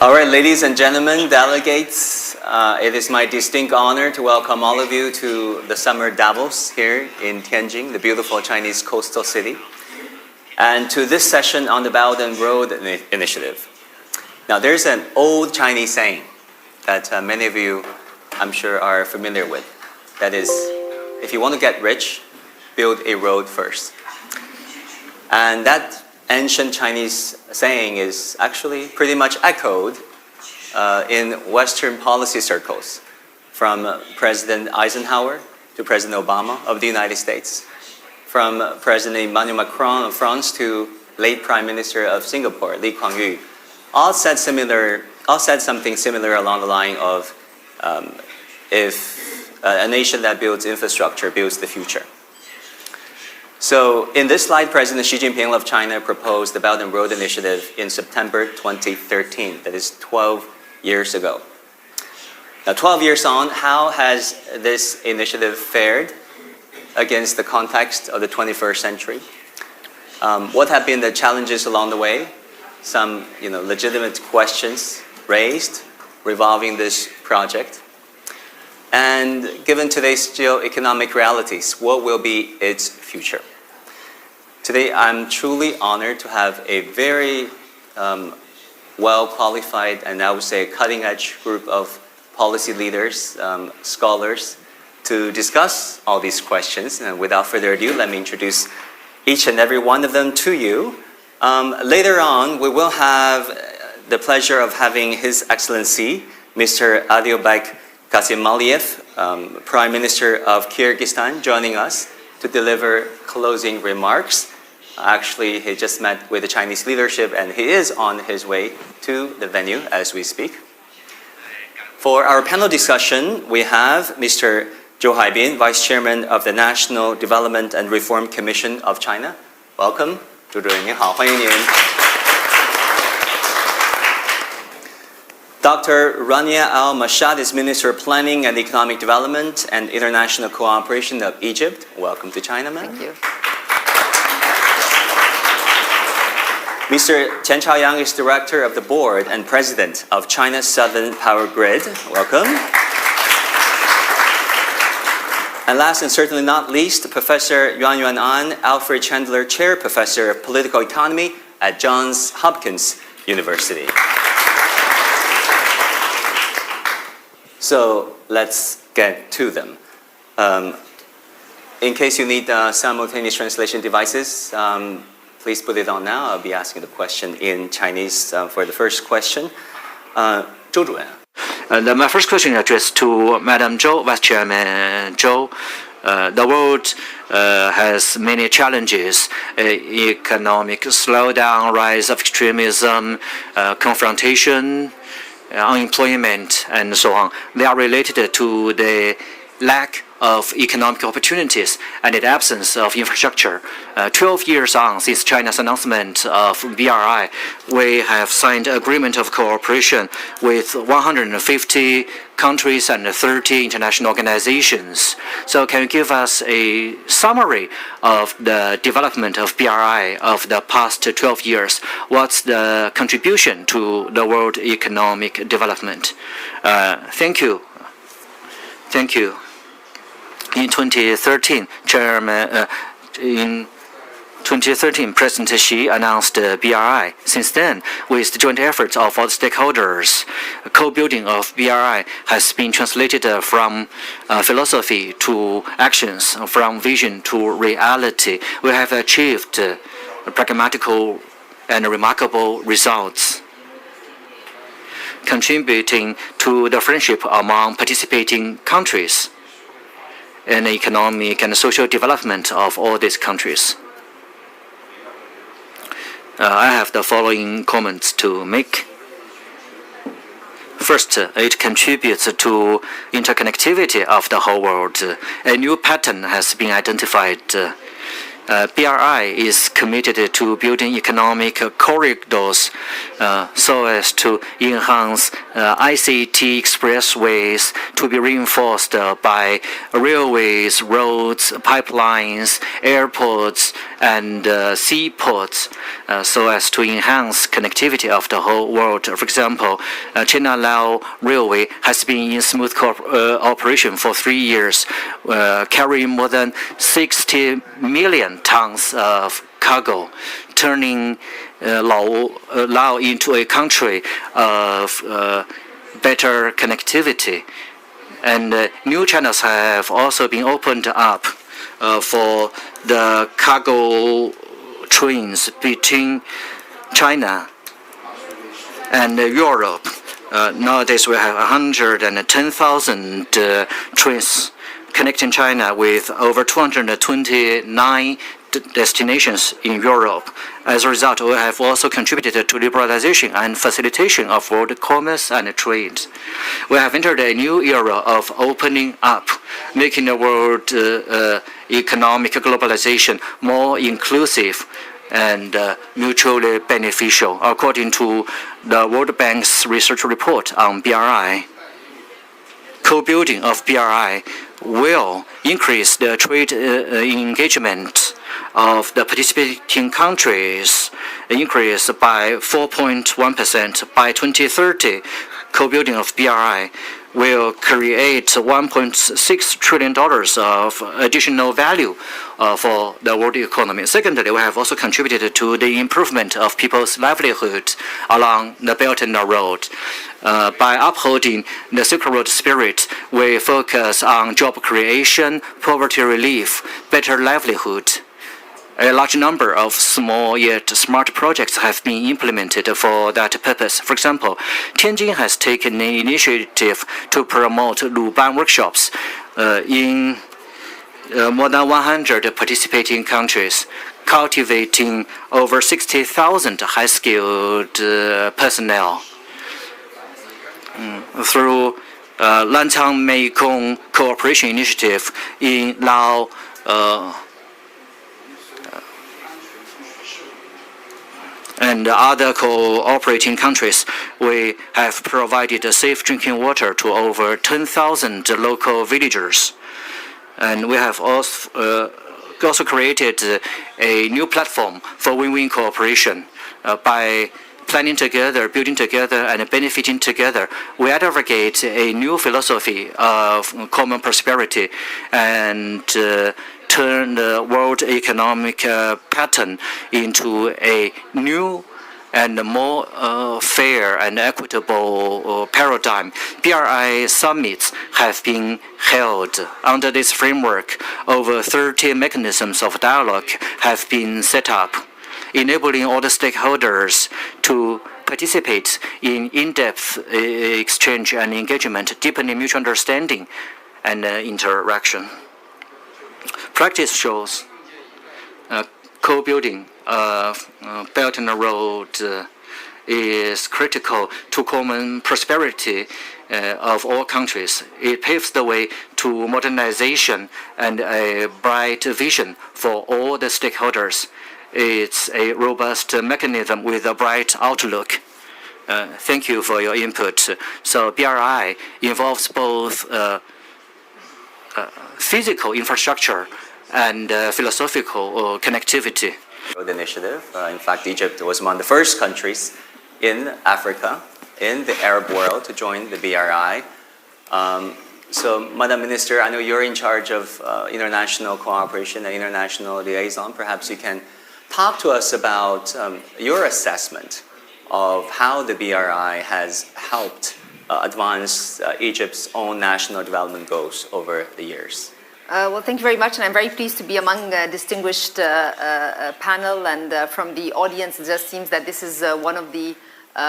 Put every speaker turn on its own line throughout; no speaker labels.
All right, ladies and gentlemen, delegates, it is my distinct honor to welcome all of you to the summer Davos here in Tianjin, the beautiful Chinese coastal city, and to this session on the Belt and Road Initiative. Now, there's an old Chinese saying that many of you, I'm sure, are familiar with. That is, if you want to get rich, build a road first. And that ancient Chinese saying is actually pretty much echoed in Western policy circles, from President Eisenhower to President Obama of the United States, from President Emmanuel Macron of France to late Prime Minister of Singapore, Lee Kuan Yew. All said something similar along the line of if a nation that builds infrastructure builds the future. So in this slide, President Xi Jinping of China proposed the Belt and Road Initiative in September 2013. That is 12 years ago. Now, 12 years on, how has this initiative fared against the context of the 21st century? What have been the challenges along the way? Some legitimate questions raised revolving this project. And given today's geoeconomic realities, what will be its future? Today, I'm truly honored to have a very well-qualified and I would say cutting-edge group of policy leaders, scholars, to discuss all these questions. And without further ado, let me introduce each and every one of them to you. Later on, we will have the pleasure of having His Excellency, Mr. Aliobek Kassimaliev, Prime Minister of Kyrgyzstan, joining us to deliver closing remarks. Actually, he just met with the Chinese leadership and he is on his way to the venue as we speak. For our panel discussion, we have Mr. Zhou Haibin, Vice Chairman of the National Development and Reform Commission of China. Welcome. 周主任您好，欢迎您。Dr. Rania Al-Mashad is Minister of Planning and Economic Development and International Cooperation of Egypt. Welcome to China, ma'am.
Thank you.
Mr. Chen Chaoyang is Director of the Board and President of China's Southern Power Grid. Welcome. And last and certainly not least, Professor Yuan An, Alfred Chandler Chair Professor of Political Economy at Johns Hopkins University. So let's get to them. In case you need simultaneous translation devices, please put it on now. I'll be asking the question in Chinese for the first question. 周主任。
My first question is addressed to Madam Zhou, Vice Chairman Zhou. The world has many challenges: economic slowdown, rise of extremism, confrontation, unemployment, and so on. They are related to the lack of economic opportunities and the absence of infrastructure. 12 years on since China's announcement of BRI, we have signed an agreement of cooperation with 150 countries and 30 international organizations. So can you give us a summary of the development of BRI of the past 12 years? What's the contribution to the world economic development? Thank you. Thank you. In 2013, President Xi announced BRI. Since then, with the joint efforts of all stakeholders, co-building of BRI has been translated from philosophy to actions, from vision to reality. We have achieved pragmatical and remarkable results, contributing to the friendship among participating countries and economic and social development of all these countries. I have the following comments to make. First, it contributes to interconnectivity of the whole world. A new pattern has been identified. BRI is committed to building economic corridors so as to enhance ICT expressways to be reinforced by railways, roads, pipelines, airports, and seaports so as to enhance connectivity of the whole world. For example, China-Lao Railway has been in smooth operation for 3 years, carrying more than 60 million tons of cargo, turning Lao into a country of better connectivity. And new channels have also been opened up for the cargo trains between China and Europe. Nowadays we have 110,000 trains connecting China with over 229 destinations in Europe. As a result, we have also contributed to liberalization and facilitation of world commerce and trade. We have entered a new era of opening up, making the world economic globalization more inclusive and mutually beneficial, according to the World Bank's research report on BRI. Co-building of BRI will increase the trade engagement of the participating countries, increase by 4.1% by 2030. Co-building of BRI will create $1.6 trillion of additional value for the world economy. Secondly, we have also contributed to the improvement of people's livelihood along the Belt and Road. By upholding the Silk Road spirit, we focus on job creation, poverty relief, better livelihood. A large number of small yet smart projects have been implemented for that purpose. For example, Tianjin has taken an initiative to promote Luban workshops in more than 100 participating countries, cultivating over 60,000 high-skilled personnel. Through Lantang Mekong Cooperation Initiative in Lao, and other cooperating countries, we have provided safe drinking water to over 10,000 local villagers. And we have also created a new platform for win-win cooperation by planning together, building together, and benefiting together. We advocate a new philosophy of common prosperity and turn the world economic pattern into a new and more fair and equitable paradigm. BRI summits have been held. Under this framework, over 30 mechanisms of dialogue have been set up, enabling all the stakeholders to participate in in-depth exchange and engagement, deepening mutual understanding and interaction. Practice shows co-building of Belt and Road is critical to common prosperity of all countries. It paves the way to modernization and a bright vision for all the stakeholders. It's a robust mechanism with a bright outlook. Thank you for your input. So BRI involves both physical infrastructure and philosophical connectivity.
Road Initiative. In fact, Egypt was among the first countries in Africa, in the Arab world, to join the BRI. So, Madam Minister, I know you're in charge of international cooperation and international liaison. Perhaps you can talk to us about your assessment of how the BRI has helped advance Egypt's own national development goals over the years.
Well, thank you very much, and I'm very pleased to be among a distinguished panel, and from the audience it just seems that this is one of the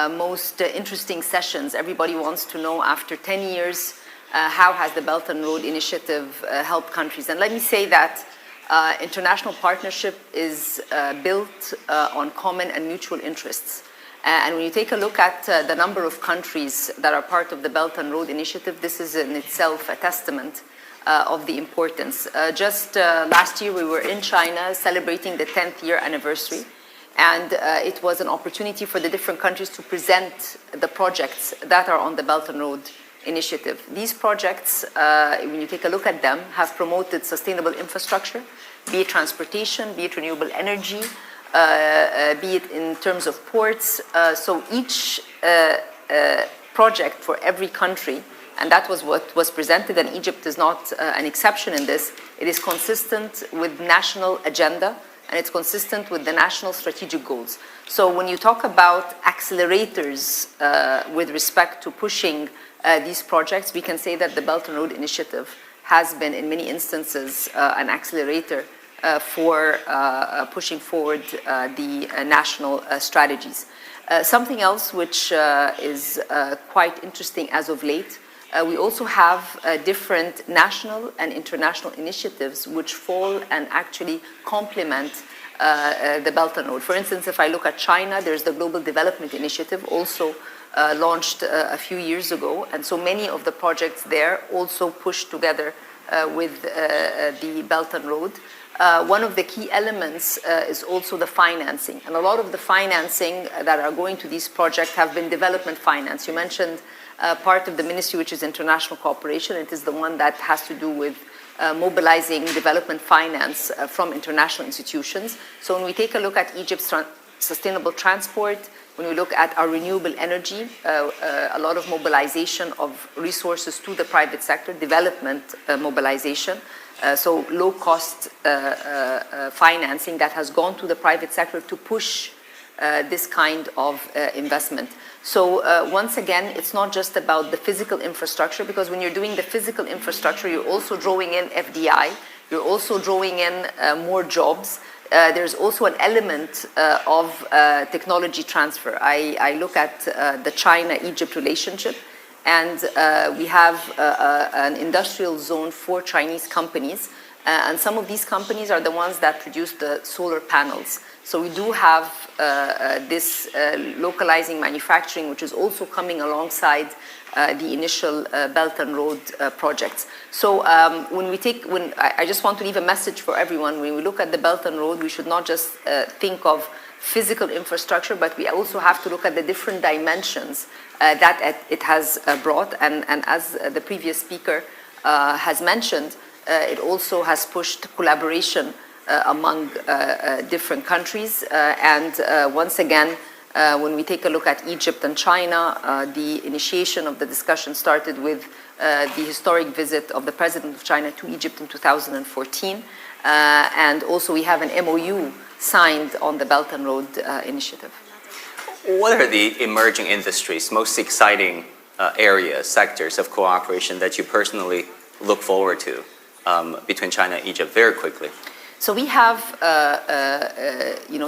most interesting sessions. Everybody wants to know, after 10 years, how has the Belt and Road Initiative helped countries? And let me say that international partnership is built on common and mutual interests. And when you take a look at the number of countries that are part of the Belt and Road Initiative, this is in itself a testament of the importance. Just last year we were in China celebrating the 10th year anniversary, and it was an opportunity for the different countries to present the projects that are on the Belt and Road Initiative. These projects, when you take a look at them, have promoted sustainable infrastructure, be it transportation, be it renewable energy, be it in terms of ports. So each project for every country, and that was what was presented, and Egypt is not an exception in this. It is consistent with national agenda, and it's consistent with the national strategic goals. So when you talk about accelerators with respect to pushing these projects, we can say that the Belt and Road Initiative has been, in many instances, an accelerator for pushing forward the national strategies. Something else which is quite interesting as of late, we also have different national and international initiatives which fall and actually complement the Belt and Road. For instance, if I look at China, there's the Global Development Initiative, also launched a few years ago, and so many of the projects there also push together with the Belt and Road. One of the key elements is also the financing, and a lot of the financing that are going to these projects have been development finance. You mentioned part of the ministry which is international cooperation. It is the one that has to do with mobilizing development finance from international institutions. So when we take a look at Egypt's sustainable transport, when we look at our renewable energy, a lot of mobilization of resources to the private sector, development mobilization, so low-cost financing that has gone to the private sector to push this kind of investment. So once again, it's not just about the physical infrastructure, because when you're doing the physical infrastructure, you're also drawing in FDI, you're also drawing in more jobs. There's also an element of technology transfer. I look at the China-Egypt relationship, and we have an industrial zone for Chinese companies, and some of these companies are the ones that produce the solar panels. So we do have this localizing manufacturing, which is also coming alongside the initial Belt and Road projects. So I just want to leave a message for everyone. When we look at the Belt and Road, we should not just think of physical infrastructure, but we also have to look at the different dimensions that it has brought. And as the previous speaker has mentioned, it also has pushed collaboration among different countries. Once again, when we take a look at Egypt and China, the initiation of the discussion started with the historic visit of the President of China to Egypt in 2014. And also we have an MOU signed on the Belt and Road Initiative.
What are the emerging industries, most exciting areas, sectors of cooperation that you personally look forward to between China and Egypt very quickly?
So we have,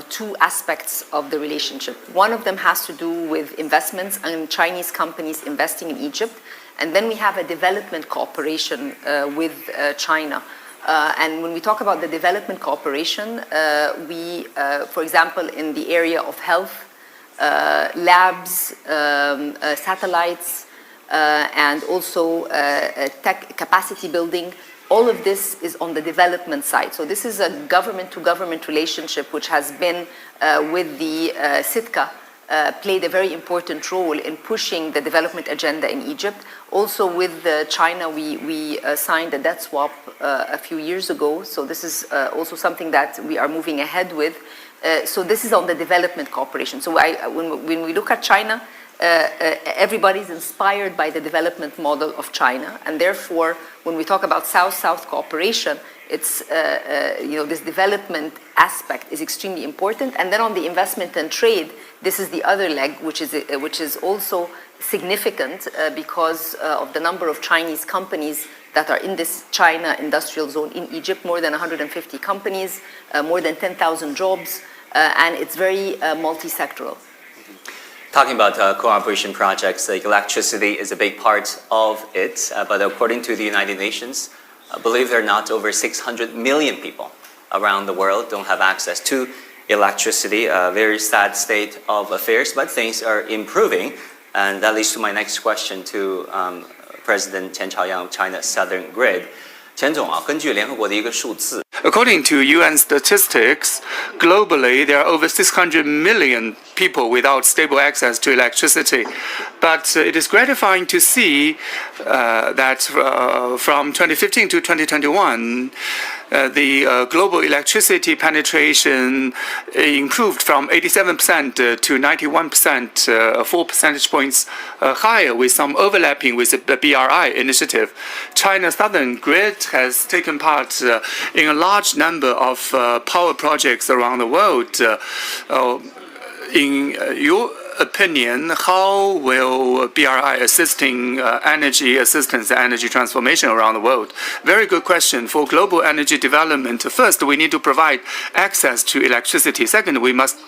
two aspects of the relationship. One of them has to do with investments and Chinese companies investing in Egypt. And then we have a development cooperation with China. And when we talk about the development cooperation, we, for example, in the area of health, labs, satellites, and also tech capacity building, all of this is on the development side. So this is a government-to-government relationship which has been with the SITCA, played a very important role in pushing the development agenda in Egypt. Also with China, we signed a debt swap a few years ago. So this is also something that we are moving ahead with. So this is on the development cooperation. So when we look at China, everybody's inspired by the development model of China, and therefore, when we talk about South-South cooperation, it's this development aspect is extremely important. And then on the investment and trade, this is the other leg, which is also significant because of the number of Chinese companies that are in this China industrial zone in Egypt. More than 150 companies, more than 10,000 jobs, and it's very multi-sectoral.
Talking about cooperation projects, electricity is a big part of it, but according to the United Nations, believe it or not, over 600 million people around the world don't have access to electricity. A very sad state of affairs, but things are improving. And that leads to my next question to President Chen Chaoyang of China's Southern Grid. 钱总啊，根据联合国的一个数字
According to UN statistics, globally there are over 600 million people without stable access to electricity. But it is gratifying to see that from 2015 to 2021, the global electricity penetration improved from 87% to 91%, 4 percentage points higher, with some overlapping with the BRI initiative. China's Southern Grid has taken part in a large number of power projects around the world. In your opinion, how will BRI assisting energy assistance and energy transformation around the world? Very good question. For global energy development, first, we need to provide access to electricity. Second, we must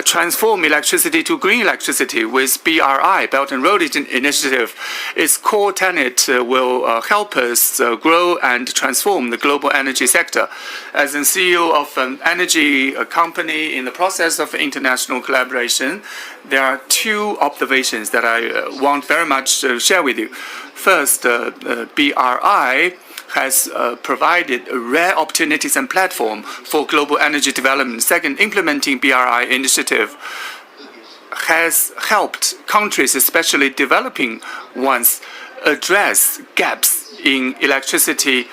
transform electricity to green electricity. With BRI, Belt and Road Initiative, its core tenet will help us grow and transform the global energy sector. As a CEO of an energy company in the process of international collaboration, there are two observations that I want very much to share with you. First, BRI has provided rare opportunities and platform for global energy development. Second, implementing BRI initiative has helped countries, especially developing ones, address gaps in electricity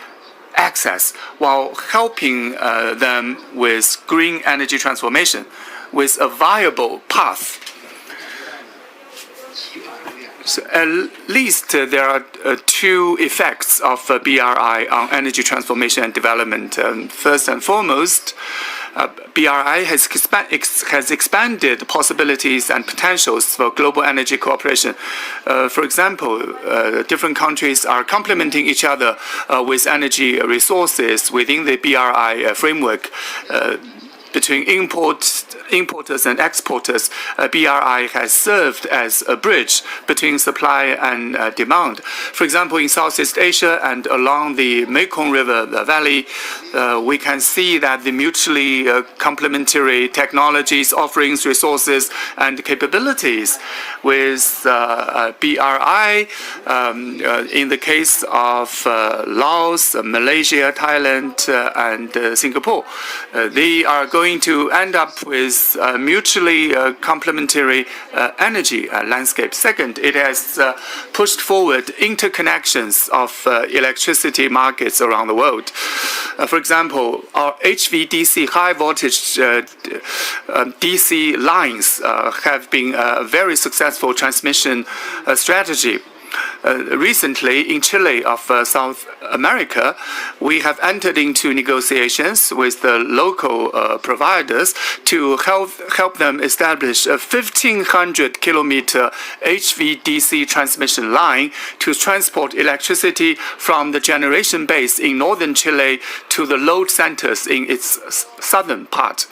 access while helping them with green energy transformation with a viable path. So at least there are two effects of BRI on energy transformation and development. First and foremost, BRI has expanded possibilities and potentials for global energy cooperation. For example, different countries are complementing each other with energy resources within the BRI framework. Between importers and exporters, BRI has served as a bridge between supply and demand. For example, in Southeast Asia and along the Mekong River Valley, we can see that the mutually complementary technologies, offerings, resources, and capabilities with BRI, in the case of Laos, Malaysia, Thailand, and Singapore, they are going to end up with mutually complementary energy landscape. Second, it has pushed forward interconnections of electricity markets around the world. For example, our HVDC, high voltage DC lines have been a very successful transmission strategy. Recently, in Chile of South America, we have entered into negotiations with the local providers to help them establish a 1,500-kilometer HVDC transmission line to transport electricity from the generation base in northern Chile to the load centers in its southern part.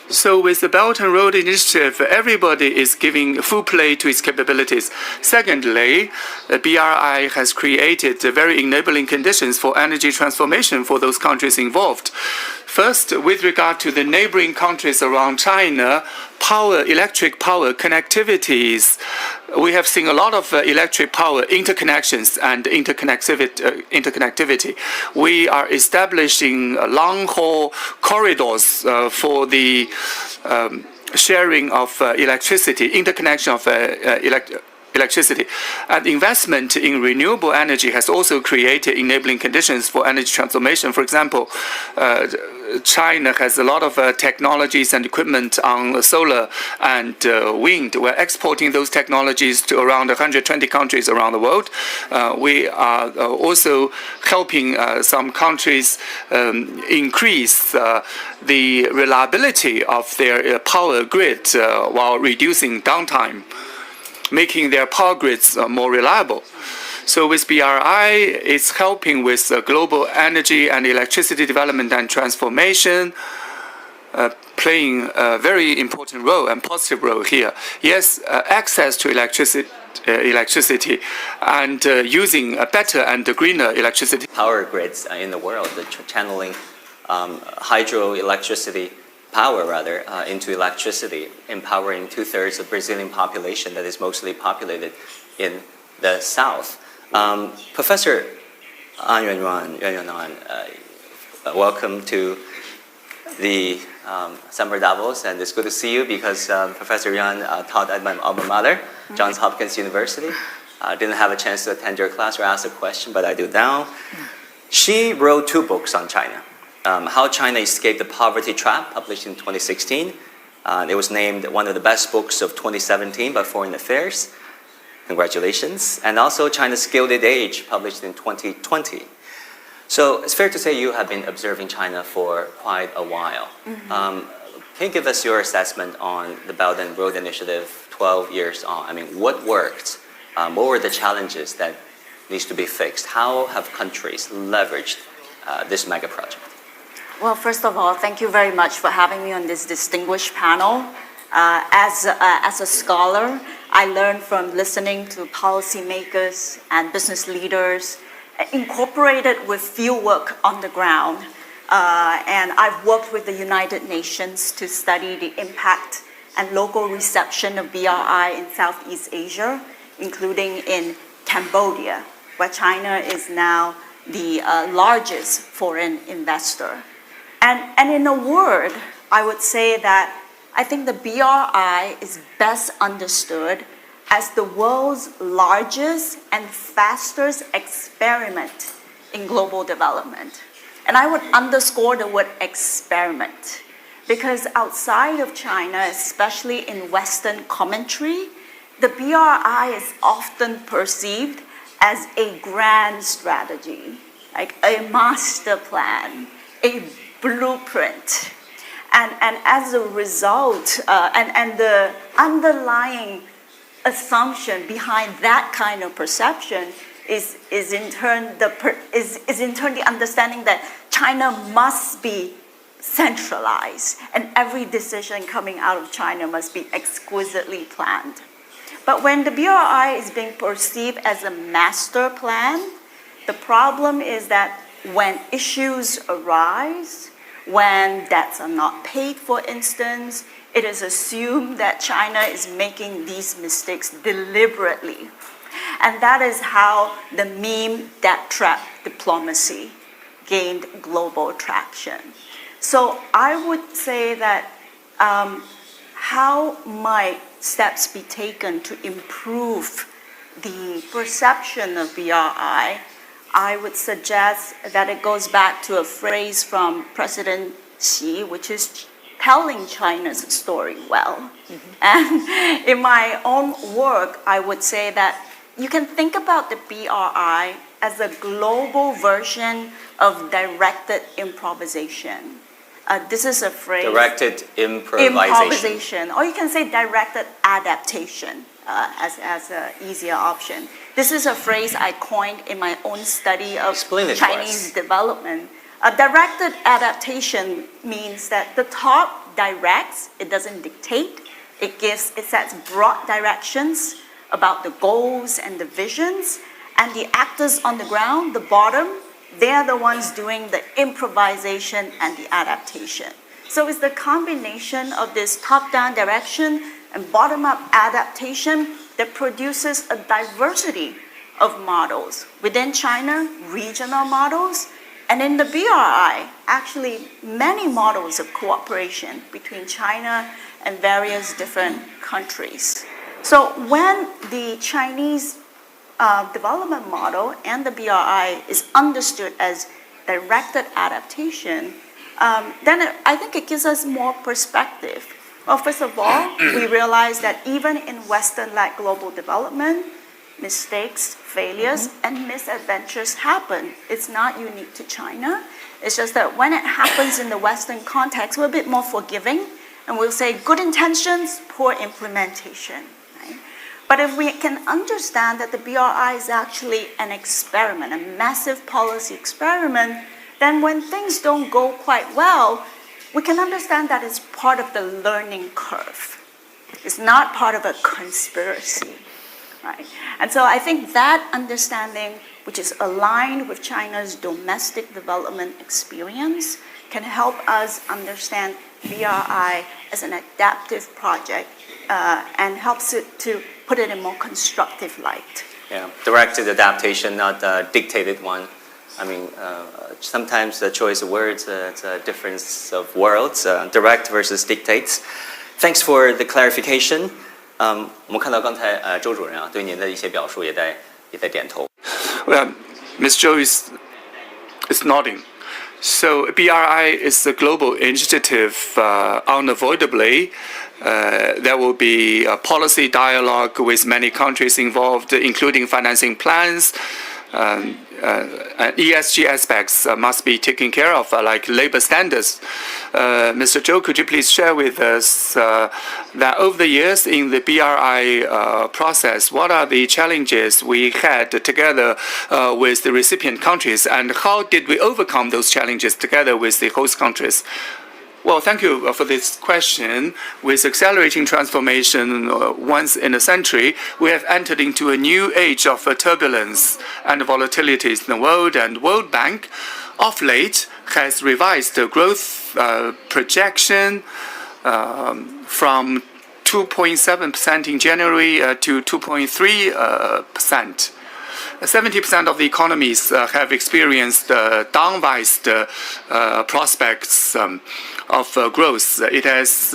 So with the Belt and Road Initiative, everybody is giving full play to its capabilities. Secondly, the BRI has created very enabling conditions for energy transformation for those countries involved. First, with regard to the neighboring countries around China, electric power connectivities, we have seen a lot of electric power interconnections and interconnectivity. We are establishing long-haul corridors for the sharing of electricity, interconnection of electricity. And investment in renewable energy has also created enabling conditions for energy transformation. For example, China has a lot of technologies and equipment on solar and wind. We're exporting those technologies to around 120 countries around the world. We are also helping some countries increase the reliability of their power grid while reducing downtime, making their power grids more reliable. So with BRI, it's helping with global energy and electricity development and transformation, playing a very important role and positive role here. Yes, access to electricity and using a better and greener electricity.
Power grids in the world, channeling hydroelectricity power into electricity, empowering 2/3 of Brazilian population that is mostly populated in the south. Professor An Yuanyuan, welcome to the summer Davos, and it's good to see you because Professor Yan taught at my alma mater, Johns Hopkins University. I didn't have a chance to attend your class or ask a question, but I do now. She wrote 2 books on China. How China Escaped the Poverty Trap, published in 2016. It was named one of the best books of 2017 by Foreign Affairs. Congratulations. And also China's Gilded Age, published in 2020. So it's fair to say you have been observing China for quite a while. Can you give us your assessment on the Belt and Road Initiative 12 years on? I mean, what worked? What were the challenges that needs to be fixed? How have countries leveraged this mega project?
Well, first of all, thank you very much for having me on this distinguished panel. As a scholar, I learned from listening to policymakers and business leaders, incorporated with fieldwork on the ground. And I've worked with the United Nations to study the impact and local reception of BRI in Southeast Asia, including in Cambodia, where China is now the largest foreign investor. And in a word, I would say that I think the BRI is best understood as the world's largest and fastest experiment in global development. And I would underscore the word experiment, because outside of China, especially in Western commentary, the BRI is often perceived as a grand strategy, like a master plan, a blueprint. And as a result, and the underlying assumption behind that kind of perception is in turn the understanding that China must be centralized, and every decision coming out of China must be exquisitely planned. But when the BRI is being perceived as a master plan, the problem is that when issues arise, when debts are not paid, for instance, it is assumed that China is making these mistakes deliberately. And that is how the meme debt trap diplomacy gained global traction. So I would say that how might steps be taken to improve the perception of BRI? I would suggest that it goes back to a phrase from President Xi, which is telling China's story well. And in my own work, I would say that you can think about the BRI as a global version of directed improvisation. This is a phrase.
Directed improvisation.
Or you can say directed adaptation as an easier option. This is a phrase I coined in my own study of Chinese development. Directed adaptation means that the top directs, it doesn't dictate. It sets broad directions about the goals and the visions, and the actors on the ground, the bottom, they're the ones doing the improvisation and the adaptation. So it's the combination of this top-down direction and bottom-up adaptation that produces a diversity of models. Within China, regional models, and in the BRI, actually many models of cooperation between China and various different countries. So when the Chinese development model and the BRI is understood as directed adaptation, then I think it gives us more perspective. Well, first of all, we realize that even in Western-led global development, mistakes, failures, and misadventures happen. It's not unique to China. It's just that when it happens in the Western context, we're a bit more forgiving, and we'll say good intentions, poor implementation. Right? But if we can understand that the BRI is actually an experiment, a massive policy experiment, then when things don't go quite well, we can understand that it's part of the learning curve. It's not part of a conspiracy. Right? And so I think that understanding, which is aligned with China's domestic development experience, can help us understand BRI as an adaptive project and helps it to put it in more constructive light.
Yeah, directed adaptation, not a dictated one. I mean, sometimes the choice of words, it's a difference of worlds, direct versus dictates. Thanks for the clarification. 我们看到刚才周主任啊对您的一些表述也在点头。
Well, Ms. Zhou is nodding. So BRI is a global initiative. Unavoidably, there will be a policy dialogue with many countries involved, including financing plans. ESG aspects must be taken care of, like labor standards. Mr. Zhou, could you please share with us that over the years in the BRI process, what are the challenges we had together with the recipient countries, and how did we overcome those challenges together with the host countries? Well, thank you for this question. With accelerating transformation once in a century, we have entered into a new age of turbulence and volatilities in the world, and World Bank, of late, has revised the growth projection from 2.7% in January to 2.3%. 70% of the economies have experienced downward prospects of growth. It has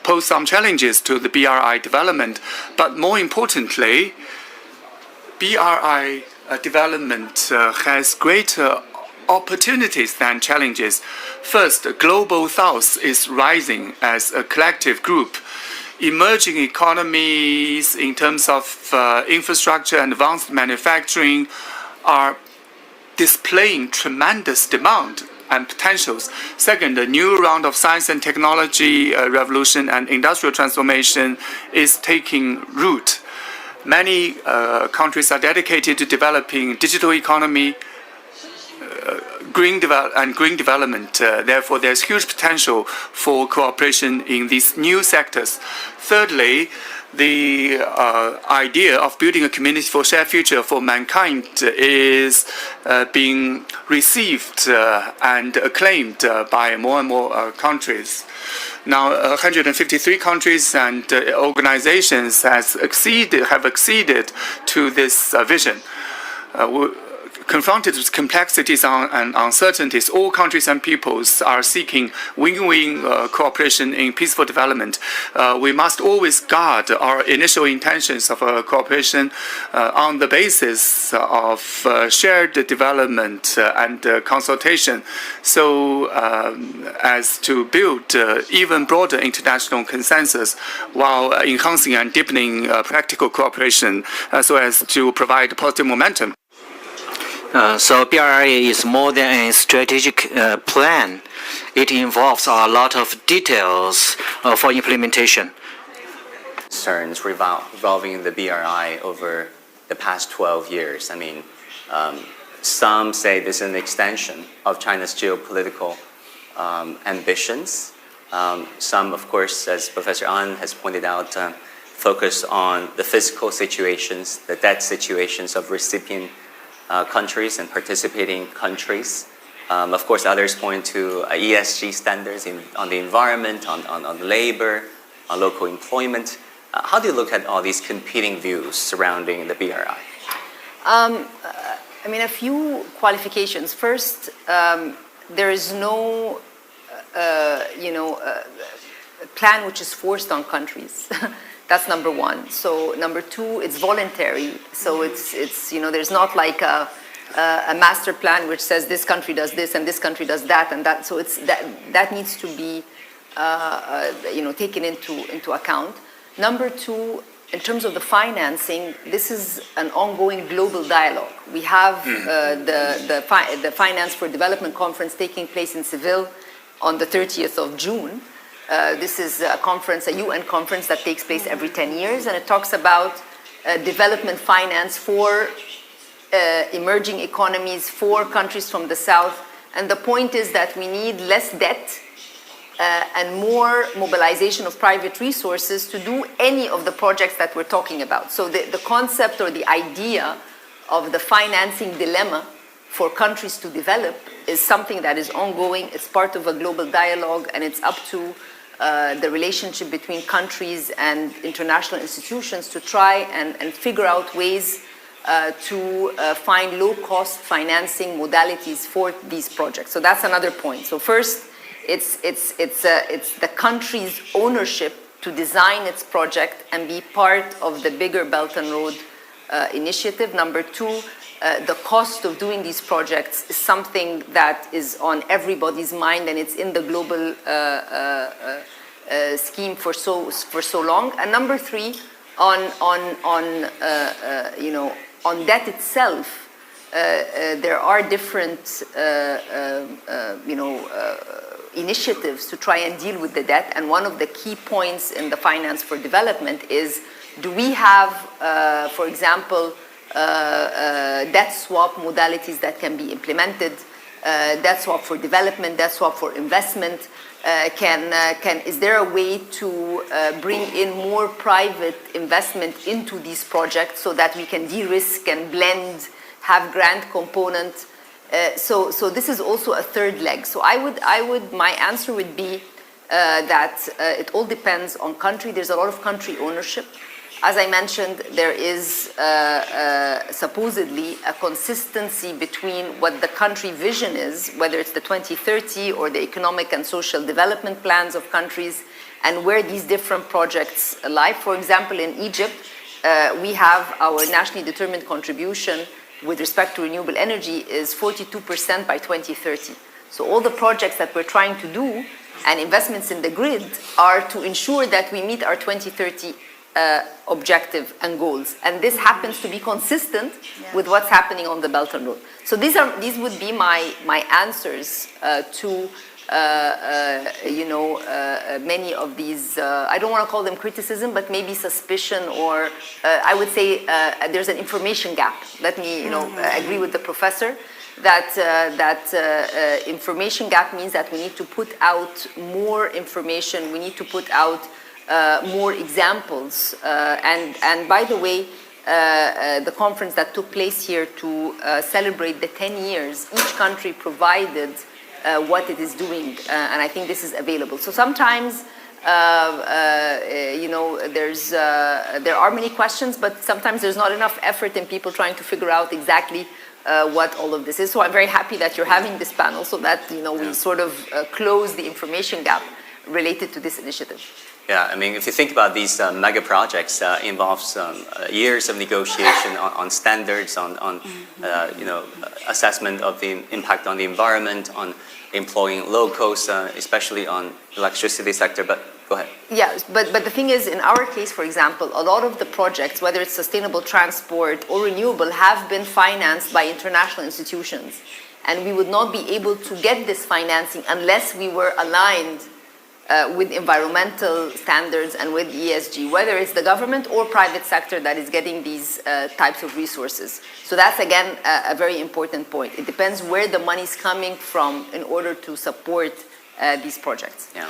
posed some challenges to the BRI development, but more importantly, BRI development has greater opportunities than challenges. First, Global South is rising as a collective group. Emerging economies in terms of infrastructure and advanced manufacturing are displaying tremendous demand and potentials. Second, the new round of science and technology revolution and industrial transformation is taking root. Many countries are dedicated to developing digital economy, green development. Therefore, there's huge potential for cooperation in these new sectors. Thirdly, the idea of building a community for shared future for mankind is being received and acclaimed by more and more countries. Now, 153 countries and organizations have acceded to this vision. Confronted with complexities and uncertainties, all countries and peoples are seeking win-win cooperation in peaceful development. We must always guard our initial intentions of cooperation on the basis of shared development and consultation, so as to build even broader international consensus while enhancing and deepening practical cooperation so as to provide positive momentum.
So BRI is more than a strategic plan. It involves a lot of details for implementation.
Concerns revolving the BRI over the past 12 years. I mean, some say this is an extension of China's geopolitical ambitions. Some, of course, as Professor An has pointed out, focus on the fiscal situations, the debt situations of recipient countries and participating countries. Of course, others point to ESG standards on the environment, on labor, on local employment. How do you look at all these competing views surrounding the BRI?
I mean, a few qualifications. First, there is no, plan which is forced on countries. That's number one. So number two, it's voluntary. So it's there's not like a master plan which says this country does this and this country does that and that. So it's that needs to be taken into account. Number two, in terms of the financing, this is an ongoing global dialogue. We have the Finance for Development conference taking place in Seville on the 30th of June. This is a conference, a UN conference that takes place every 10 years, and it talks about development finance for emerging economies, for countries from the South. And the point is that we need less debt and more mobilization of private resources to do any of the projects that we're talking about. So the concept or the idea of the financing dilemma for countries to develop is something that is ongoing. It's part of a global dialogue, and it's up to the relationship between countries and international institutions to try and figure out ways to find low-cost financing modalities for these projects. So that's another point. So first, it's the country's ownership to design its project and be part of the bigger Belt and Road initiative. Number two, the cost of doing these projects is something that is on everybody's mind, and it's in the global scheme for so long. And number three, on debt itself, there are different initiatives to try and deal with the debt. And one of the key points in the finance for development is, do we have, for example, debt swap modalities that can be implemented, debt swap for development, debt swap for investment? Is there a way to bring in more private investment into these projects so that we can de-risk and blend, have grant component? So this is also a third leg. So my answer would be that it all depends on country. There's a lot of country ownership. As I mentioned, there is supposedly a consistency between what the country vision is, whether it's the 2030 or the economic and social development plans of countries, and where these different projects lie. For example, in Egypt, we have our nationally determined contribution with respect to renewable energy is 42% by 2030. So all the projects that we're trying to do and investments in the grid are to ensure that we meet our 2030 objective and goals, and this happens to be consistent with what's happening on the Belt and Road. So these would be my answers to many of these. I don't want to call them criticism, but maybe suspicion, or I would say there's an information gap. Let me agree with the professor that information gap means that we need to put out more information. We need to put out more examples. And by the way, the conference that took place here to celebrate the 10 years, each country provided what it is doing, and I think this is available. So sometimes, there are many questions, but sometimes there's not enough effort in people trying to figure out exactly what all of this is. So I'm very happy that you're having this panel so that we sort of close the information gap related to this initiative.
Yeah, I mean, if you think about these mega projects, involves years of negotiation on standards, on assessment of the impact on the environment, on employing locals, especially on electricity sector. But go ahead.
Yes, but the thing is, in our case, for example, a lot of the projects, whether it's sustainable transport or renewable, have been financed by international institutions, and we would not be able to get this financing unless we were aligned with environmental standards and with ESG, whether it's the government or private sector that is getting these types of resources. So that's, again, a very important point. It depends where the money is coming from in order to support these projects.
Yeah.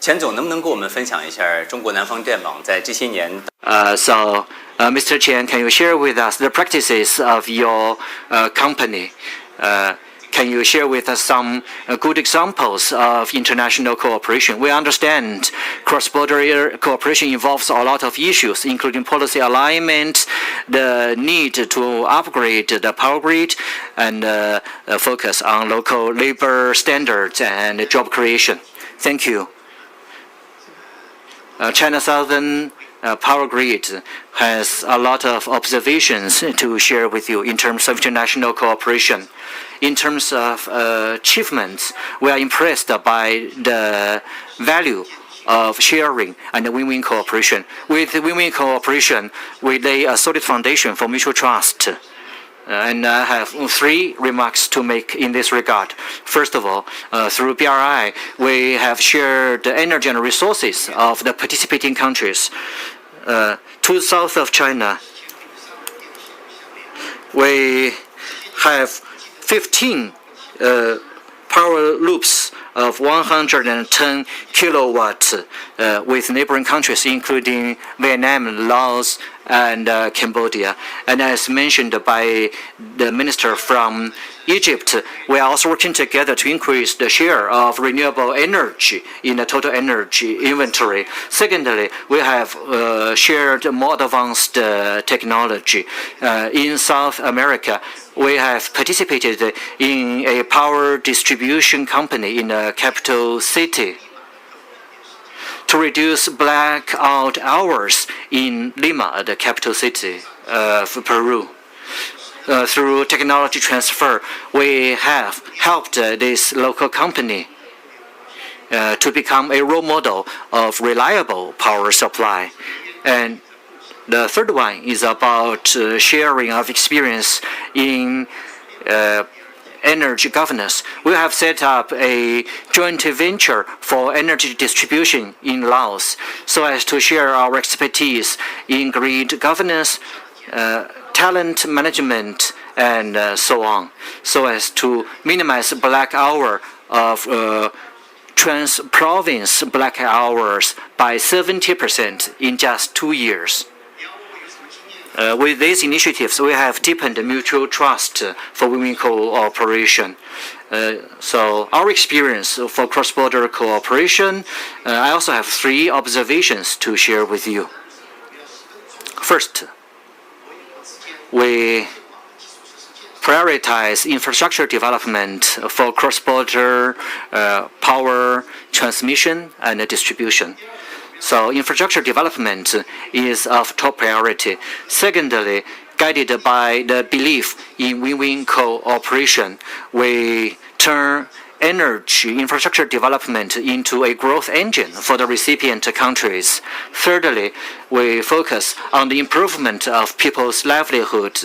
钱总能不能跟我们分享一下中国南方电网在这些年
Mr. Chen, can you share with us the practices of your company? Can you share with us some good examples of international cooperation? We understand cross-border cooperation involves a lot of issues, including policy alignment, the need to upgrade the power grid, and focus on local labor standards and job creation. Thank you. China Southern Power Grid has a lot of observations to share with you in terms of international cooperation. In terms of achievements, we are impressed by the value of sharing and win-win cooperation. With win-win cooperation, we lay a solid foundation for mutual trust. And I have three remarks to make in this regard. First of all, through BRI, we have shared the energy and resources of the participating countries. To the south of China, we have 15 power loops of 110 kilowatts with neighboring countries, including Vietnam, Laos, and Cambodia. And as mentioned by the minister from Egypt, we are also working together to increase the share of renewable energy in the total energy inventory. Secondly, we have shared more advanced technology. In South America, we have participated in a power distribution company in the capital city to reduce blackout hours in Lima, the capital city of Peru. Through technology transfer, we have helped this local company to become a role model of reliable power supply. And the third one is about sharing of experience in energy governance. We have set up a joint venture for energy distribution in Laos so as to share our expertise in grid governance, talent management, and so on, so as to minimize black hour of trans-province black hours by 70% in just 2 years. With these initiatives, we have deepened mutual trust for women cooperation. So our experience for cross-border cooperation, I also have 3 observations to share with you. First, we prioritize infrastructure development for cross-border power transmission and distribution. So infrastructure development is of top priority. Secondly, guided by the belief in win-win cooperation, we turn energy infrastructure development into a growth engine for the recipient countries. Thirdly, we focus on the improvement of people's livelihood.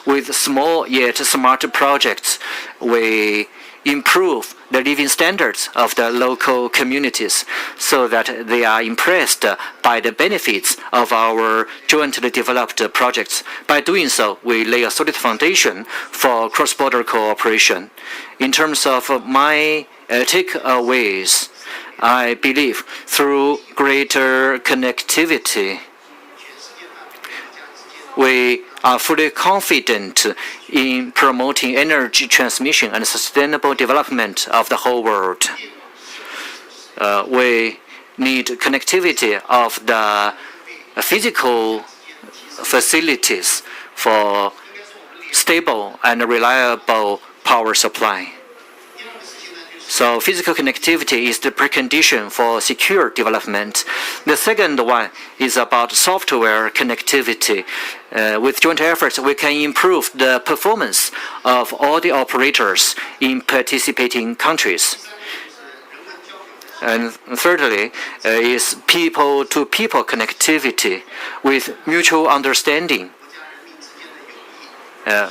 With small yet smart projects, we improve the living standards of the local communities so that they are impressed by the benefits of our jointly developed projects. By doing so, we lay a solid foundation for cross-border cooperation. In terms of my takeaways, I believe through greater connectivity, we are fully confident in promoting energy transmission and sustainable development of the whole world. We need connectivity of the physical facilities for stable and reliable power supply. So physical connectivity is the precondition for secure development. The second one is about software connectivity. With joint efforts, we can improve the performance of all the operators in participating countries. And thirdly is people-to-people connectivity with mutual understanding.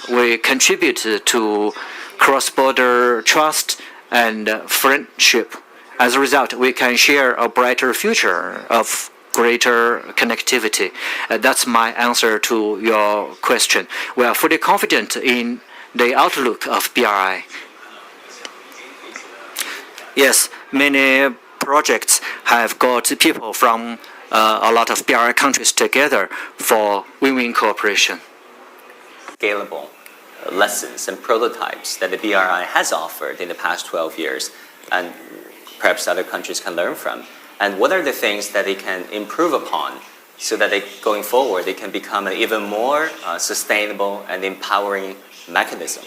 We contribute to cross-border trust and friendship. As a result, we can share a brighter future of greater connectivity. That's my answer to your question. We are fully confident in the outlook of BRI. Yes, many projects have got people from a lot of BRI countries together for win-win cooperation.
Scalable lessons and prototypes that the BRI has offered in the past 12 years, and perhaps other countries can learn from? And what are the things that they can improve upon so that going forward they can become an even more sustainable and empowering mechanism?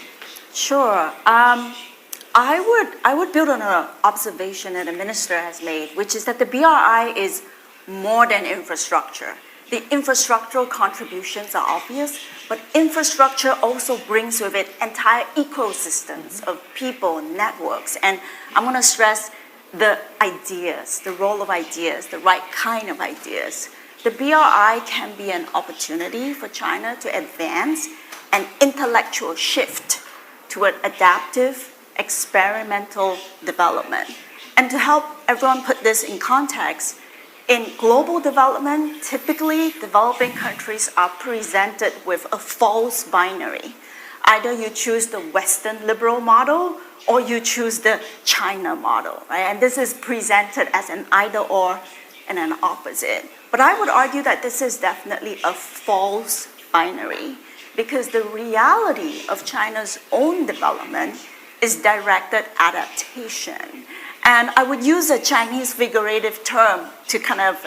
Sure. I would build on an observation that the minister has made, which is that the BRI is more than infrastructure. The infrastructural contributions are obvious, but infrastructure also brings with it entire ecosystems of people, networks, and I'm going to stress the ideas, the role of ideas, the right kind of ideas. The BRI can be an opportunity for China to advance an intellectual shift toward adaptive, experimental development. And to help everyone put this in context, in global development, typically developing countries are presented with a false binary. Either you choose the Western liberal model or you choose the China model, right? And this is presented as an either-or and an opposite. But I would argue that this is definitely a false binary, because the reality of China's own development is directed adaptation. And I would use a Chinese figurative term to kind of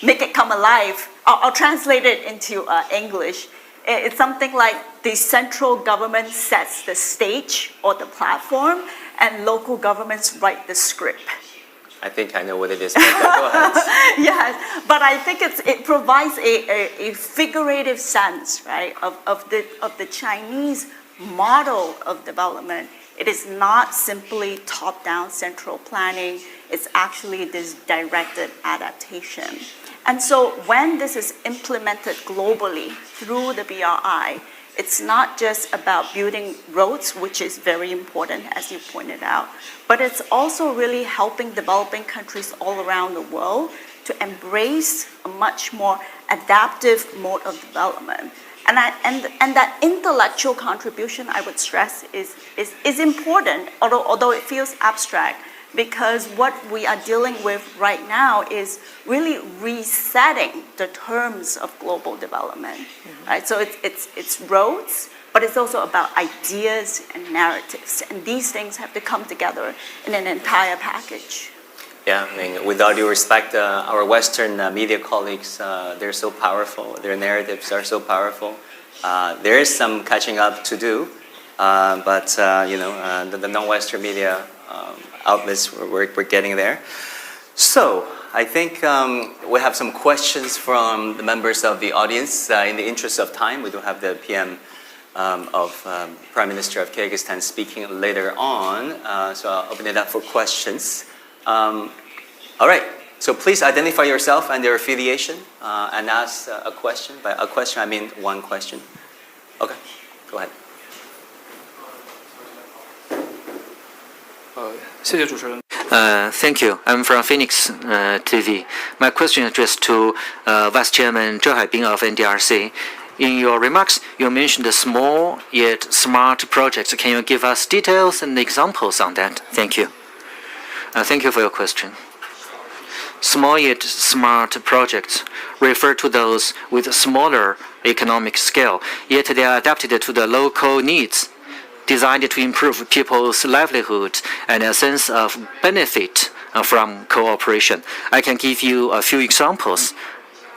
make it come alive. I'll translate it into English. It's something like the central government sets the stage or the platform, and local governments write the script.
I think I know what it is. But go ahead.
Yes, but I think it provides a figurative sense, right, of the Chinese model of development. It is not simply top-down central planning. It's actually this directed adaptation. And so when this is implemented globally through the BRI, it's not just about building roads, which is very important, as you pointed out, but it's also really helping developing countries all around the world to embrace a much more adaptive mode of development. And that intellectual contribution, I would stress, is important, although it feels abstract, because what we are dealing with right now is really resetting the terms of global development, right? So it's roads, but it's also about ideas and narratives, and these things have to come together in an entire package.
Yeah, I mean, with all due respect, our Western media colleagues, they're so powerful. Their narratives are so powerful. There is some catching up to do, but the non-Western media outlets, we're getting there. So I think we have some questions from the members of the audience. In the interest of time, we do have the PM of Prime Minister of Kyrgyzstan speaking later on, so I'll open it up for questions. All right, so please identify yourself and your affiliation and ask a question. By a question, I mean one question. Okay, go ahead.
谢谢主持人。
Thank you. I'm from Phoenix TV. My question is addressed to Vice Chairman Zhou Haibing of NDRC. In your remarks, you mentioned the small yet smart projects. Can you give us details and examples on that? Thank you. Thank you for your question. Small yet smart projects refer to those with smaller economic scale, yet they are adapted to the local needs, designed to improve people's livelihood and a sense of benefit from cooperation. I can give you a few examples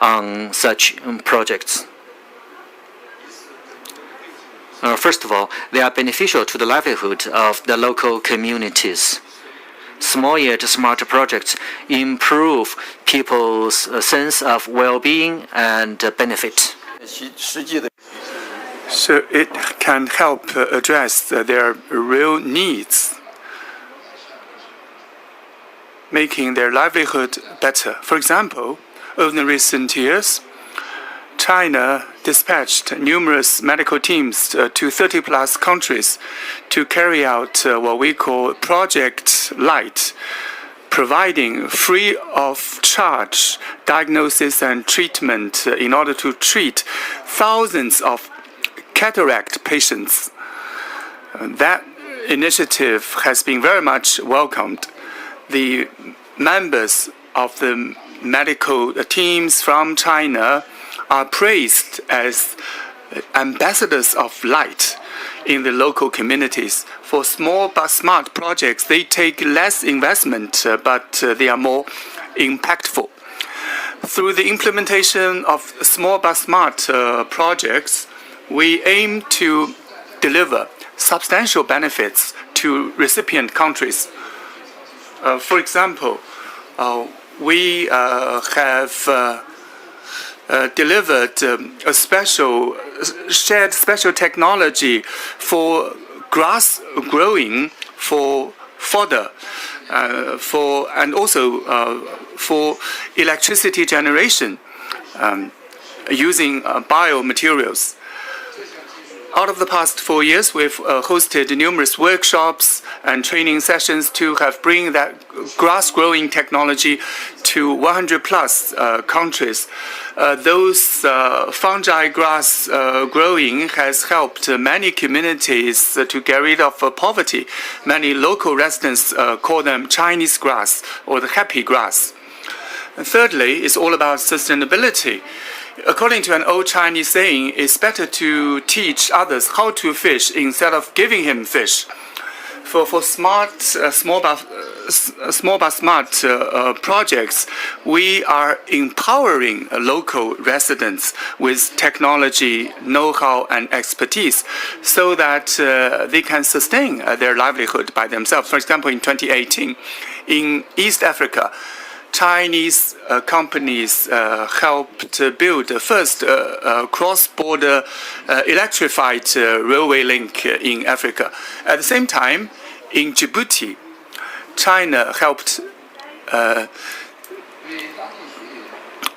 on such projects. First of all, they are beneficial to the livelihood of the local communities. Small yet smart projects improve people's sense of well-being and benefit.
So it can help address their real needs, making their livelihood better. For example, over the recent years, China dispatched numerous medical teams to 30-plus countries to carry out what we call Project Light, providing free of charge diagnosis and treatment in order to treat thousands of cataract patients. That initiative has been very much welcomed. The members of the medical teams from China are praised as ambassadors of light in the local communities. For small but smart projects, they take less investment, but they are more impactful. Through the implementation of small but smart projects, we aim to deliver substantial benefits to recipient countries. For example, we have delivered a shared special technology for grass growing, for fodder, and also for electricity generation using biomaterials. Out of the past 4 years, we've hosted numerous workshops and training sessions to bring that grass-growing technology to 100-plus countries. Those fungi grass growing has helped many communities to get rid of poverty. Many local residents call them Chinese grass or the happy grass. And thirdly, it's all about sustainability. According to an old Chinese saying, it's better to teach others how to fish instead of giving him fish. For smart, small but smart projects, we are empowering local residents with technology, know-how, and expertise so that they can sustain their livelihood by themselves. For example, in 2018, in East Africa, Chinese companies helped build the first cross-border electrified railway link in Africa. At the same time, in Djibouti, China helped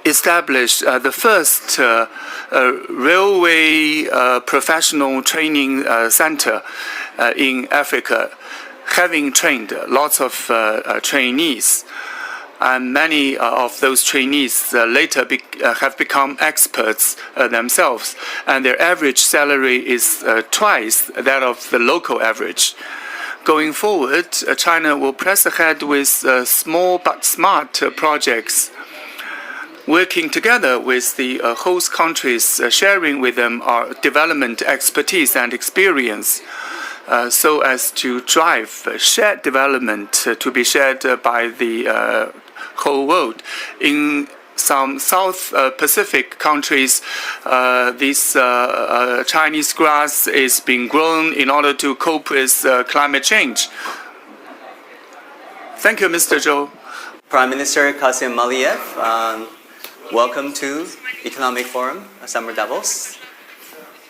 establish the first railway professional training center in Africa, having trained lots of trainees. And many of those trainees later have become experts themselves, and their average salary is twice that of the local average. Going forward, China will press ahead with small but smart projects, working together with the host countries, sharing with them our development expertise and experience, so as to drive shared development to be shared by the whole world. In some South Pacific countries, this Chinese grass is being grown in order to cope with climate change. Thank you, Mr. Zhou.
Prime Minister Qasim Maliev, welcome to Economic Forum, Summer Davos.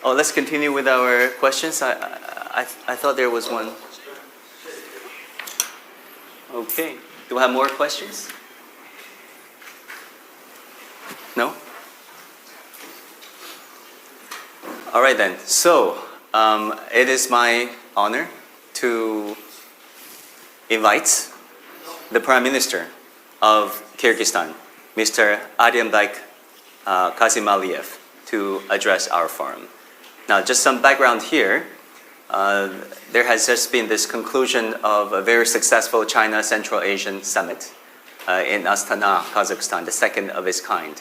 Oh, let's continue with our questions. I thought there was one. Okay. Do we have more questions? No? All right then. So, it is my honor to invite the Prime Minister of Kyrgyzstan, Mr. Adembaek Qasim Aliyev, to address our forum. Now, just some background here. There has just been this conclusion of a very successful China Central Asian Summit in Astana, Kazakhstan, the second of its kind.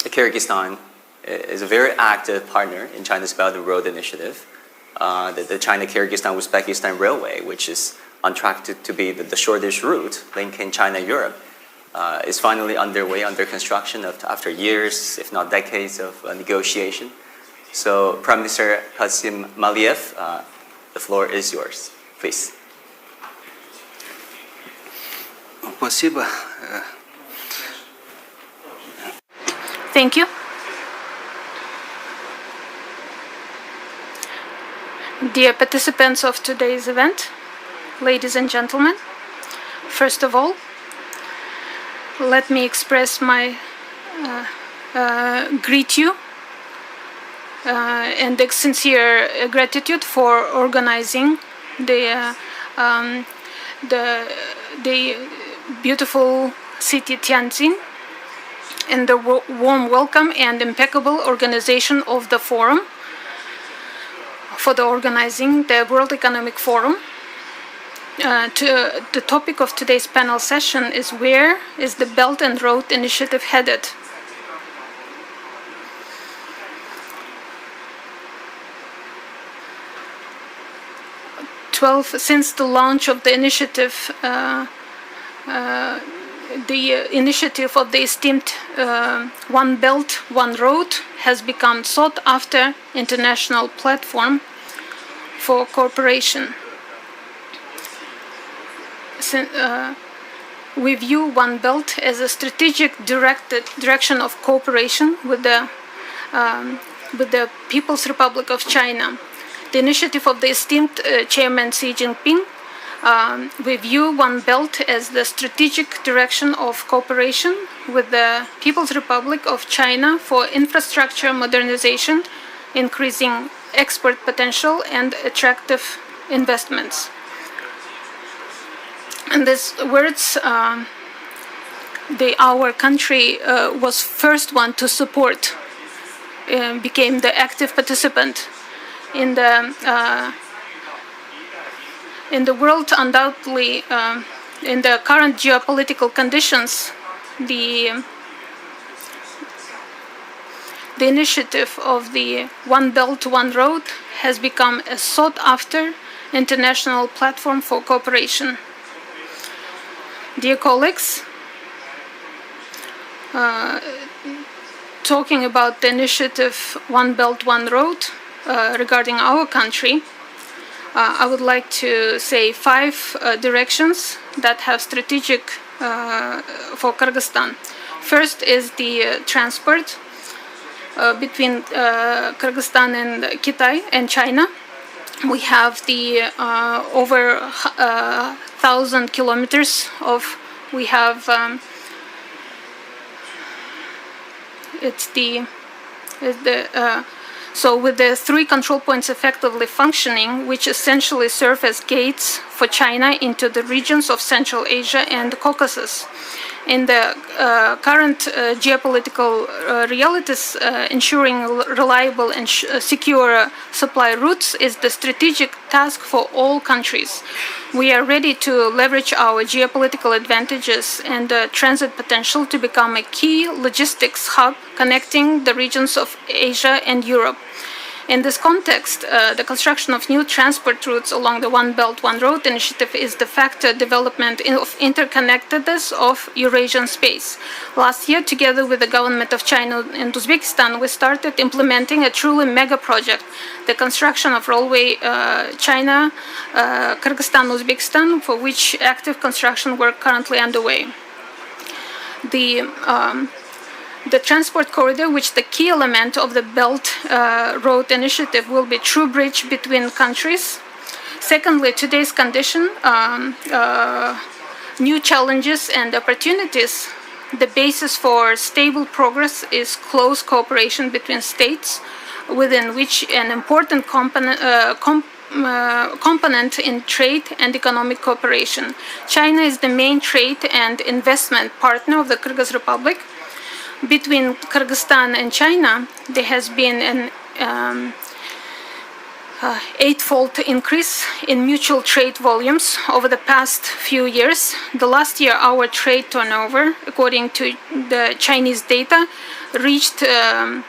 Kyrgyzstan is a very active partner in China's Belt and Road Initiative. The China-Kyrgyzstan-Uzbekistan Railway, which is on track to be the shortest route linking China and Europe, is finally underway, under construction after years, if not decades, of negotiation. So, Prime Minister Qasim Maliev, the floor is yours, please.
Спасибо.
Thank you. Dear participants of today's event, ladies and gentlemen, first of all, let me express my greet you and sincere gratitude for organizing the beautiful city Tianjin, and the warm welcome and impeccable organization of the forum, for the organizing the World Economic Forum. The topic of today's panel session is: where is the Belt and Road Initiative headed? Since the launch of the initiative, the initiative of the esteemed One Belt, One Road has become sought-after international platform for cooperation. We view One Belt as a strategic direction of cooperation with the People's Republic of China. The initiative of the esteemed Chairman Xi Jinping, we view One Belt as the strategic direction of cooperation with the People's Republic of China for infrastructure modernization, increasing export potential, and attractive investments. In these words, our country was first one to support, became the active participant in the world. Undoubtedly, in the current geopolitical conditions, the initiative of the One Belt, One Road has become a sought-after international platform for cooperation. Dear colleagues, talking about the initiative One Belt, One Road regarding our country, I would like to say 5 directions that have strategic for Kyrgyzstan. First is the transport between Kyrgyzstan and Kitai and China. We have the over 1,000 kilometers of, we have, so with the 3 control points effectively functioning, which essentially serve as gates for China into the regions of Central Asia and the Caucasus. In the current geopolitical realities, ensuring reliable and secure supply routes is the strategic task for all countries. We are ready to leverage our geopolitical advantages and transit potential to become a key logistics hub connecting the regions of Asia and Europe. In this context, the construction of new transport routes along the One Belt, One Road initiative is the factor development of interconnectedness of Eurasian space. Last year, together with the government of China and Uzbekistan, we started implementing a truly mega project, the construction of railway China, Kyrgyzstan, Uzbekistan, for which active construction work currently underway. The transport corridor, which the key element of the Belt Road initiative, will be true bridge between countries. Secondly, today's condition, new challenges and opportunities. The basis for stable progress is close cooperation between states, within which an important component in trade and economic cooperation. China is the main trade and investment partner of the Kyrgyz Republic. Between Kyrgyzstan and China, there has been an 8-fold increase in mutual trade volumes over the past few years. The last year, our trade turnover, according to the Chinese data, reached a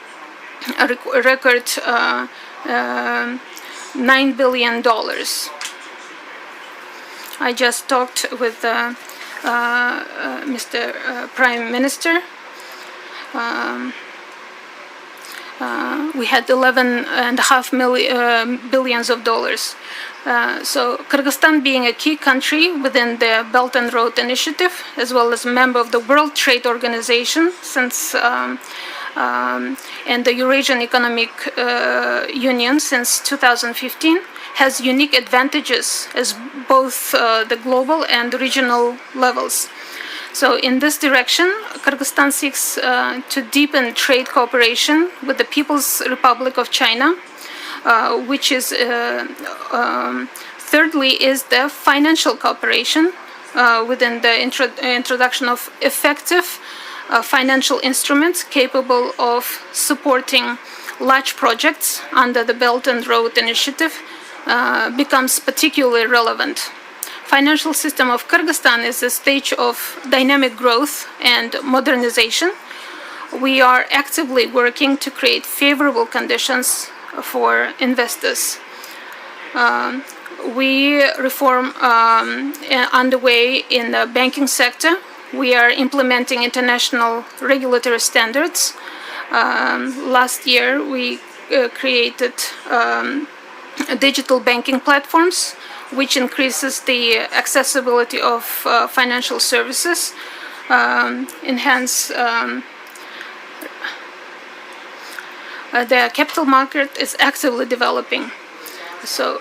record $9 billion. I just talked with Mr. Prime Minister. We had 11.5 billions of dollars. So Kyrgyzstan, being a key country within the Belt and Road Initiative, as well as a member of the World Trade Organization since and the Eurasian Economic Union since 2015, has unique advantages as both the global and regional levels. So in this direction, Kyrgyzstan seeks to deepen trade cooperation with the People's Republic of China, which is, thirdly, is the financial cooperation within the introduction of effective financial instruments capable of supporting large projects under the Belt and Road Initiative becomes particularly relevant. Financial system of Kyrgyzstan is a stage of dynamic growth and modernization. We are actively working to create favorable conditions for investors. We reform underway in the banking sector. We are implementing international regulatory standards. Last year, we created digital banking platforms, which increases the accessibility of financial services, enhance the capital market is actively developing. So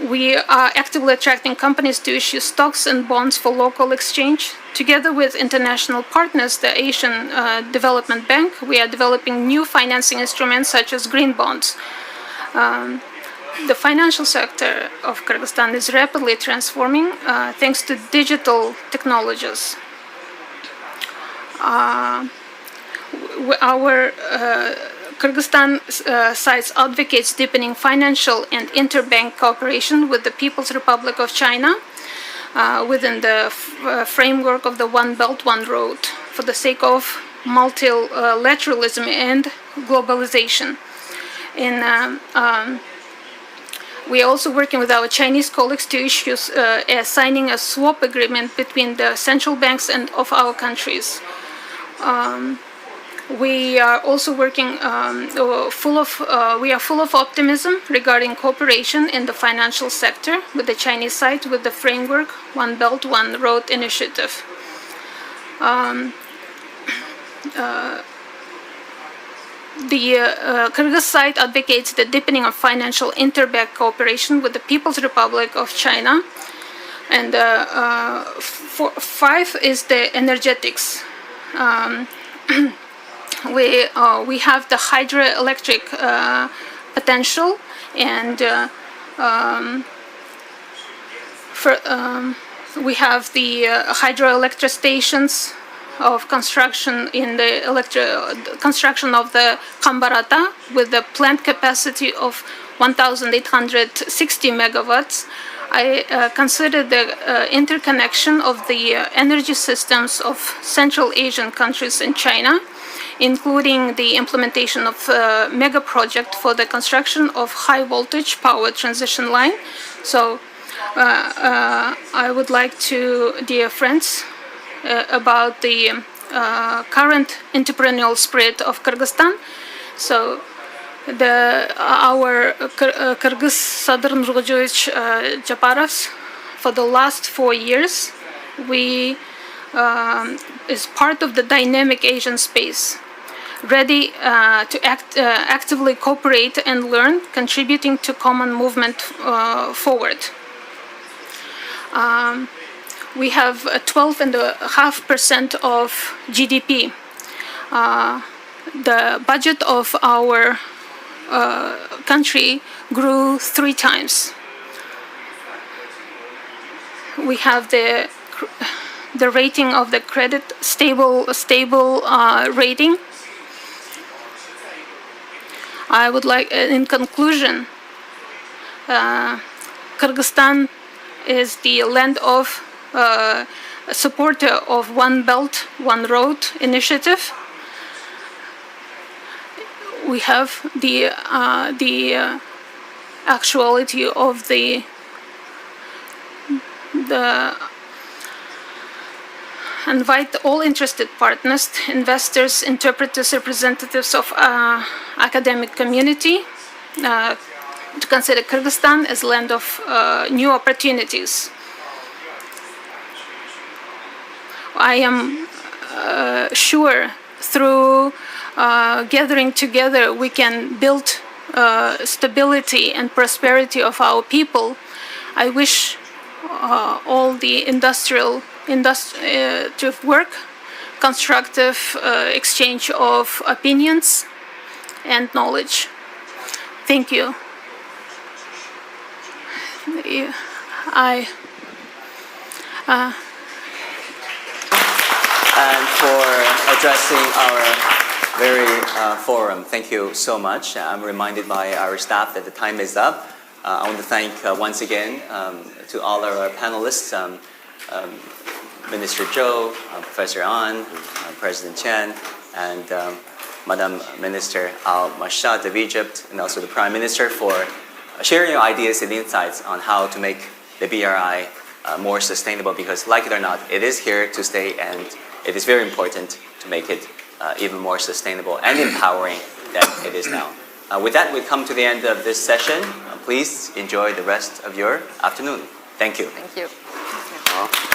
we are actively attracting companies to issue stocks and bonds for local exchange. Together with international partners, the Asian Development Bank, we are developing new financing instruments such as green bonds. The financial sector of Kyrgyzstan is rapidly transforming thanks to digital technologies. Kyrgyzstan sides advocates deepening financial and interbank cooperation with the People's Republic of China within the framework of the One Belt, One Road for the sake of multilateralism and globalization. We are also working with our Chinese colleagues to issue signing a swap agreement between the central banks and of our countries. We are also working we are full of optimism regarding cooperation in the financial sector with the Chinese side with the framework One Belt, One Road initiative. The Kyrgyz side advocates the deepening of financial interbank cooperation with the People's Republic of China. And 5 is the energetics. We have the hydroelectric potential, and we have the hydroelectric stations of construction in the construction of the Kambarata with the plant capacity of 1,860 megawatts. I consider the interconnection of the energy systems of Central Asian countries and China, including the implementation of a mega project for the construction of high voltage power transition line. So I would like to, dear friends, about the current entrepreneurial spirit of Kyrgyzstan. So our Kyrgyz Sadr Nurgojevich Japarovs, for the last 4 years, we is part of the dynamic Asian space, ready to actively cooperate and learn, contributing to common movement forward. We have 12.5% of GDP. The budget of our country grew 3 times. We have the rating of the credit stable rating. I would like, in conclusion, Kyrgyzstan is the land of supporter of One Belt, One Road initiative. We have the actuality of the invite all interested partners, investors, interpreters, representatives of academic community to consider Kyrgyzstan as land of new opportunities. I am sure through gathering together we can build stability and prosperity of our people. I wish all the industrial work, constructive exchange of opinions and knowledge. Thank you.
And for addressing our very forum, thank you so much. I'm reminded by our staff that the time is up. I want to thank once again to all our panelists, Minister Zhou, Professor An, President Chen, and Madam Minister Al-Mashad of Egypt, and also the Prime Minister for sharing your ideas and insights on how to make the BRI more sustainable, because like it or not, it is here to stay, and it is very important to make it even more sustainable and empowering than it is now. With that, we come to the end of this session. Please enjoy the rest of your afternoon. Thank you.
Thank you.
Thank you.